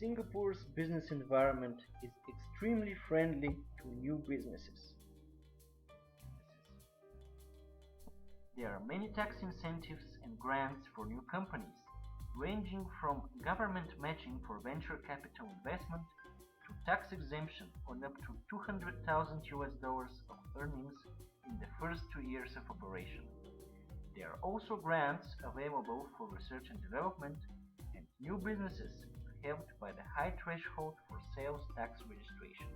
Singapore's business environment is extremely friendly to new businesses. There are many tax incentives and grants for new companies, ranging from government matching for venture capital investment to tax exemption on up to 200,000 US dollars of earnings in the first 2 years of operation. There are also grants available for research and development, and new businesses are helped by the high threshold for sales tax registration.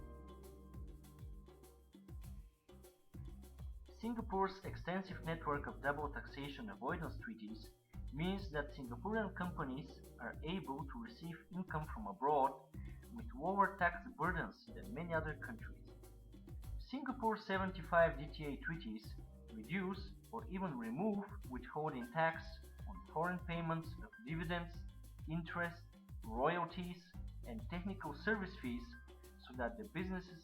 Singapore's extensive network of double taxation avoidance treaties means that Singaporean companies are able to receive income from abroad with lower tax burdens than many other countries. Singapore's 75 DTA treaties reduce or even remove withholding tax on foreign payments of dividends, interest, royalties, and technical service fees so that the businesses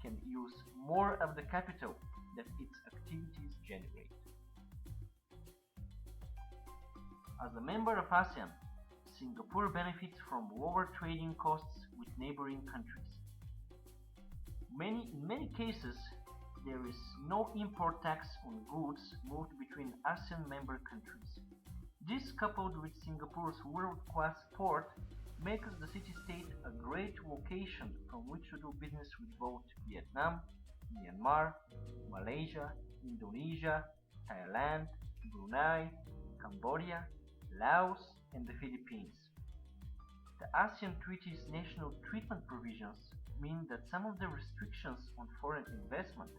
can use more of the capital that its activities generate. As a member of ASEAN, Singapore benefits from lower trading costs with neighboring countries. In many cases, there is no import tax on goods moved between ASEAN member countries. This, coupled with Singapore's world-class port, makes the city-state a great location from which to do business with both Vietnam, Myanmar, Malaysia, Indonesia, Thailand, Brunei, Cambodia, Laos, and the Philippines. The ASEAN Treaty's national treatment provisions mean that some of the restrictions on foreign investment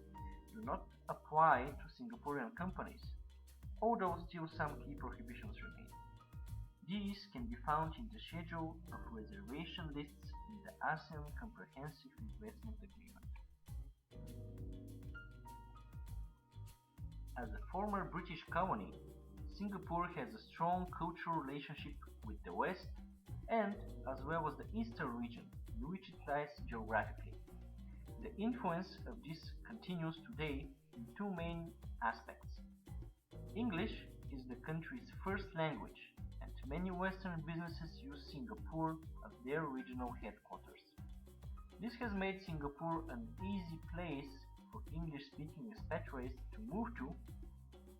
do not apply to Singaporean companies, although still some key prohibitions remain. These can be found in the schedule of reservation lists in the ASEAN Comprehensive Investment Agreement. As a former British colony, Singapore has a strong cultural relationship with the West and as well as the Eastern region in which it lies geographically. The influence of this continues today in two main aspects. English is the country's first language, and many Western businesses use Singapore as their regional headquarters. This has made Singapore an easy place for English-speaking expatriates to move to,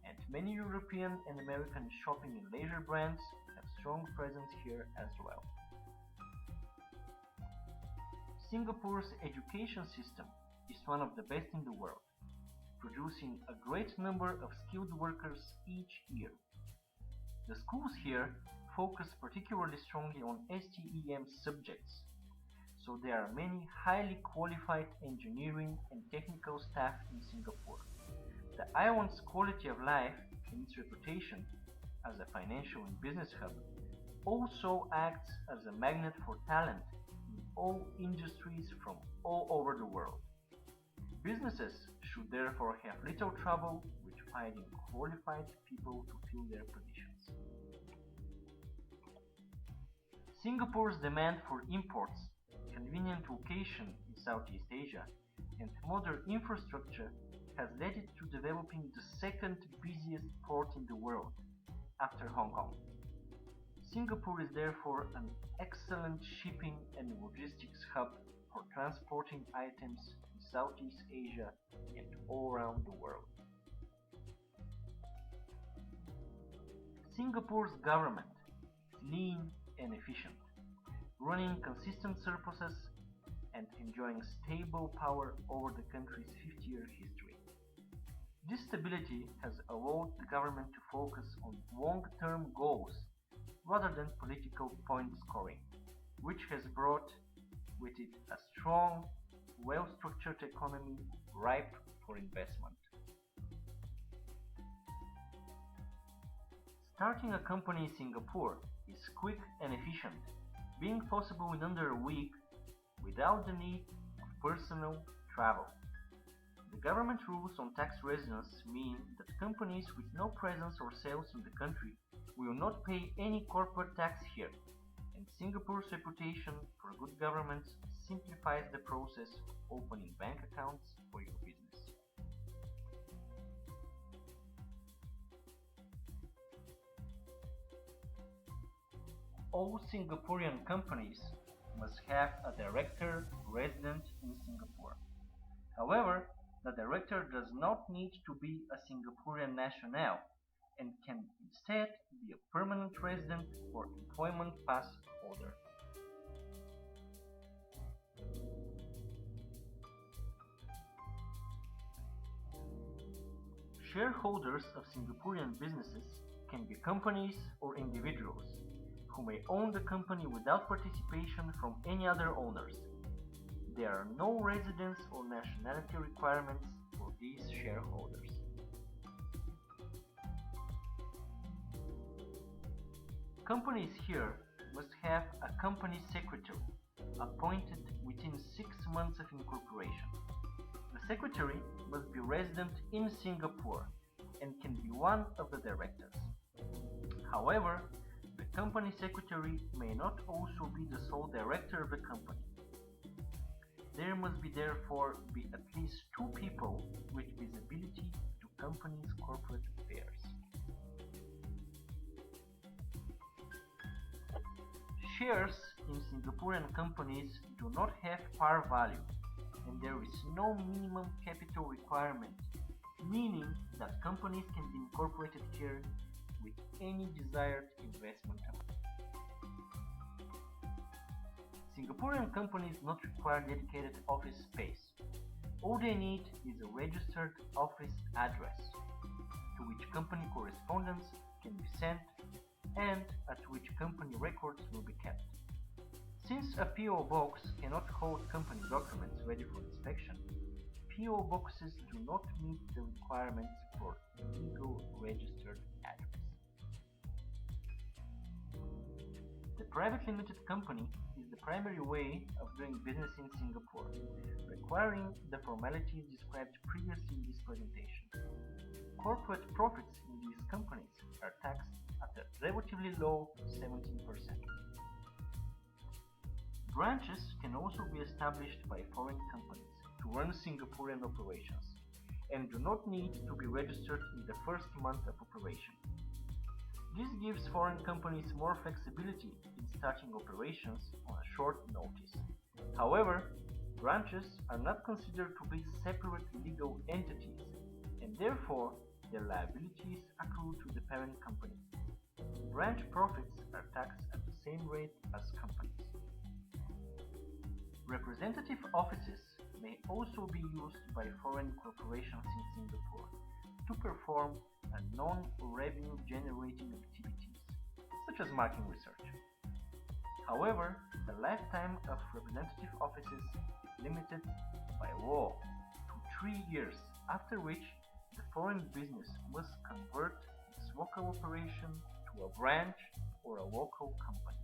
and many European and American shopping and leisure brands have strong presence here as well. Singapore's education system is one of the best in the world, producing a great number of skilled workers each year. The schools here focus particularly strongly on STEM subjects, so there are many highly qualified engineering and technical staff in Singapore. The island's quality of life and its reputation as a financial and business hub also acts as a magnet for talent in all industries from all over the world. Businesses should therefore have little trouble with finding qualified people to fill their positions. Singapore's demand for imports, convenient location in Southeast Asia, and modern infrastructure has led it to developing the second busiest port in the world, after Hong Kong. Singapore is therefore an excellent shipping and logistics hub for transporting items in Southeast Asia and all around the world. Singapore's government is lean and efficient, running consistent surpluses and enjoying stable power over the country's 50-year history. This stability has allowed the government to focus on long-term goals rather than political point scoring, which has brought with it a strong, well-structured economy ripe for investment. Starting a company in Singapore is quick and efficient, being possible in under a week without the need of personal travel. The government rules on tax residence mean that companies with no presence or sales in the country will not pay any corporate tax here, and Singapore's reputation for good governance simplifies the process of opening bank accounts for your business. All Singaporean companies must have a director resident in Singapore. However, the director does not need to be a Singaporean national and can instead be a permanent resident or employment pass holder. Shareholders of Singaporean businesses can be companies or individuals who may own the company without participation from any other owners. There are no residence or nationality requirements for these shareholders. Companies here must have a company secretary appointed within 6 months of incorporation. The secretary must be resident in Singapore and can be one of the directors. However, the company secretary may not also be the sole director of the company. There must therefore be at least 2 people with visibility to company's corporate affairs. Shares in Singaporean companies do not have par value, and there is no minimum capital requirement, meaning that companies can be incorporated here with any desired investment amount. Singaporean companies do not require dedicated office space. All they need is a registered office address to which company correspondence can be sent and at which company records will be kept. Since a PO box cannot hold company documents ready for inspection, PO boxes do not meet the requirements for a legal registered address. The private limited company is the primary way of doing business in Singapore, requiring the formalities described previously in this presentation. Corporate profits in these companies are taxed at a relatively low 17%. Branches can also be established by foreign companies to run Singaporean operations and do not need to be registered in the first month of operation. This gives foreign companies more flexibility in starting operations on a short notice. However, branches are not considered to be separate legal entities, and therefore their liabilities accrue to the parent company. Branch profits are taxed at the same rate as companies. Representative offices may also be used by foreign corporations in Singapore to perform a non-revenue generating activities, such as market research. However, the lifetime of representative offices is limited by law to 3 years, after which the foreign business must convert its local operation to a branch or a local company.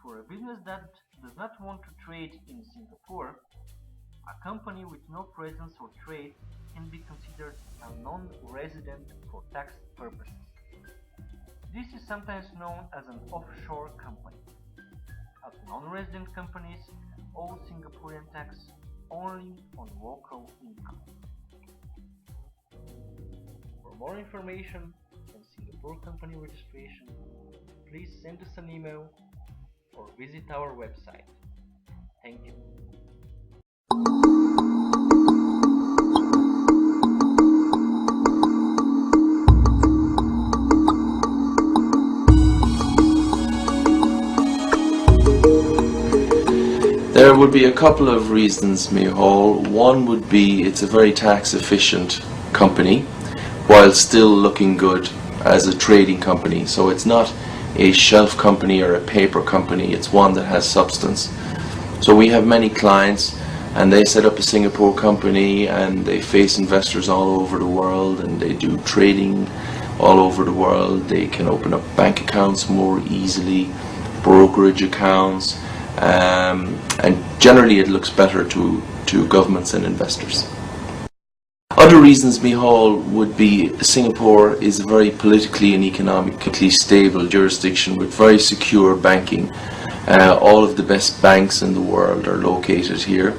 For a business that does not want to trade in Singapore, a company with no presence or trade can be considered a non-resident for tax purposes. This is sometimes known as an offshore company. As non-resident companies owe Singaporean tax only on local income. For more information on Singapore company registration, please send us an email or visit our website. Thank you. There would be a couple of reasons, Mihal. One would be it's a very tax efficient company while still looking good as a trading company. So it's not a shelf company or a paper company, it's one that has substance. So we have many clients and they set up a Singapore company and they face investors all over the world and they do trading all over the world. They can open up bank accounts more easily, brokerage accounts, and generally it looks better to governments and investors. Other reasons, Mihal, would be Singapore is a very politically and economically stable jurisdiction with very secure banking. All of the best banks in the world are located here.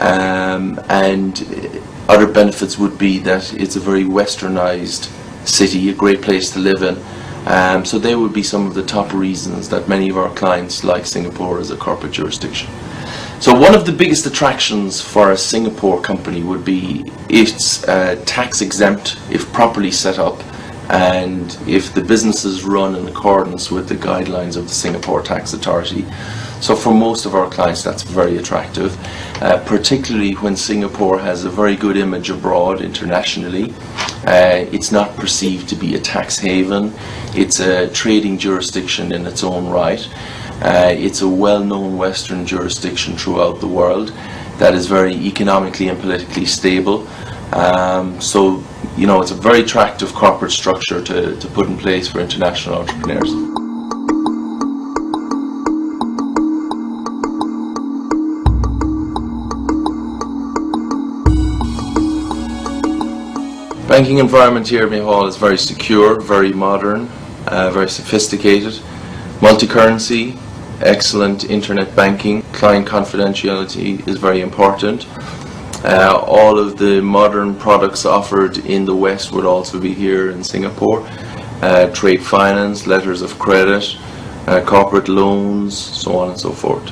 And other benefits would be that it's a very westernized city, a great place to live in, So they would be some of the top reasons that many of our clients like Singapore as a corporate jurisdiction. So one of the biggest attractions for a Singapore company would be it's tax exempt if properly set up, and if the business is run in accordance with the guidelines of the Singapore Tax Authority. So for most of our clients that's very attractive, particularly when Singapore has a very good image abroad internationally. It's not perceived to be a tax haven, it's a trading jurisdiction in its own right. It's a well-known Western jurisdiction throughout the world that is very economically and politically stable. So, you know, it's a very attractive corporate structure to put in place for international entrepreneurs. Banking environment here at Hall is very secure, very modern, very sophisticated, multi-currency, excellent internet banking, client confidentiality is very important. All of the modern products offered in the West would also be here in Singapore. Trade finance, letters of credit, corporate loans, so on and so forth.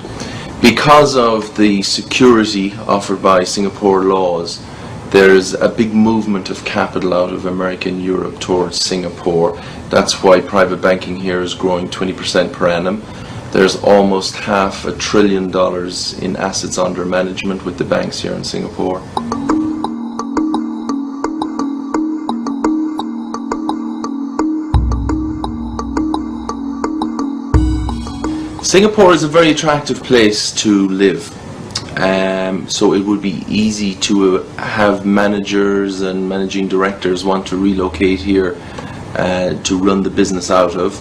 Because of the security offered by Singapore laws, there's a big movement of capital out of America and Europe towards Singapore. That's why private banking here is growing 20% per annum. There's almost $500 billion in assets under management with the banks here in Singapore. Singapore is a very attractive place to live. So it would be easy to have managers and managing directors want to relocate here to run the business out of,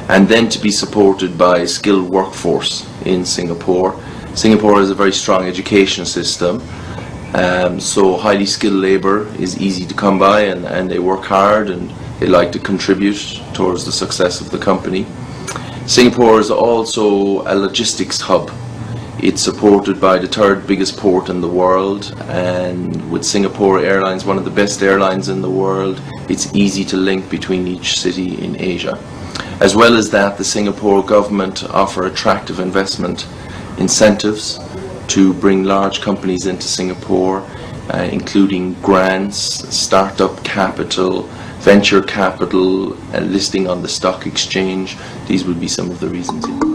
and then to be supported by a skilled workforce in Singapore. Singapore has a very strong education system, so highly skilled labour is easy to come by, and they work hard and they like to contribute towards the success of the company. Singapore is also a logistics hub. It's supported by the third biggest port in the world, and with Singapore Airlines, one of the best airlines in the world, it's easy to link between each city in Asia. As well as that, the Singapore government offer attractive investment incentives to bring large companies into Singapore, including grants, startup capital, venture capital, listing on the stock exchange. These would be some of the reasons.